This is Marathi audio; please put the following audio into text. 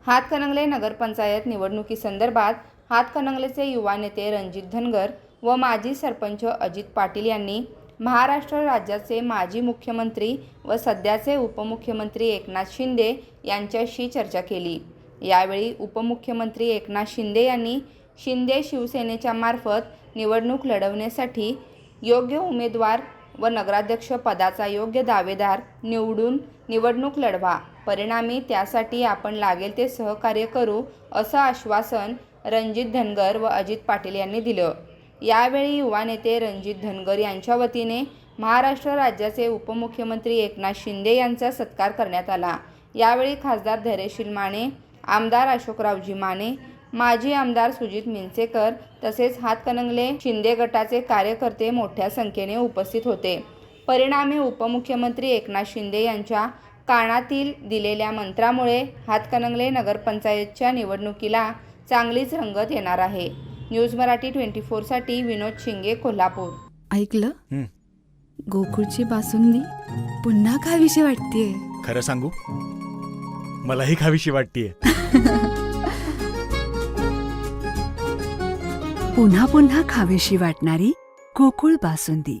हातकणंगले नगरपंचायत निवडणुकीसंदर्भात हातकणंगलेचे युवा नेते रणजित धनगर व माजी सरपंच अजित पाटील यांनी महाराष्ट्र राज्याचे माजी मुख्यमंत्री व सध्याचे उपमुख्यमंत्री एकनाथ शिंदे यांच्याशी चर्चा केली। यावेळी उपमुख्यमंत्री एकनाथ शिंदे यांनी शिंदे शिवसेनेच्या मार्फत निवडणूक लढवण्यासाठी योग्य उमेदवार व नगराध्यक्ष पदाचा योग्य दावेदार निवडून निवडणूक लढवा, परिणामी त्यासाठी आपण लागेल ते सहकार्य करू, असं आश्वासन रणजित धनगर व अजित पाटील यांनी दिलं। यावेळी युवा नेते रणजित धनगर यांच्या वतीने महाराष्ट्र राज्याचे उपमुख्यमंत्री एकनाथ शिंदे यांचा सत्कार करण्यात आला। यावेळी खासदार धैर्यशील माने, आमदार अशोकरावजी माने, माजी आमदार सुजित मिंचेकर तसेच हातकणंगले शिंदे गटाचे कार्यकर्ते मोठ्या संख्येने उपस्थित होते। परिणामी उपमुख्यमंत्री एकनाथ शिंदे यांच्या कानातील दिलेल्या मंत्रामुळे हातकणंगले नगरपंचायतच्या निवडणुकीला चांगलीच रंगत येणार आहे। न्यूज मराठी 24 साठी विनोद शिंगे, कोल्हापूर। ऐकलं? गोकुळची बासुंदी पुन्हा खावीशी वाटतेय। खरं सांगू, मलाही खावीशी वाटतेय। पुन्हा पुन्हा खावीशी वाटणारी गोकुळ बासुंदी।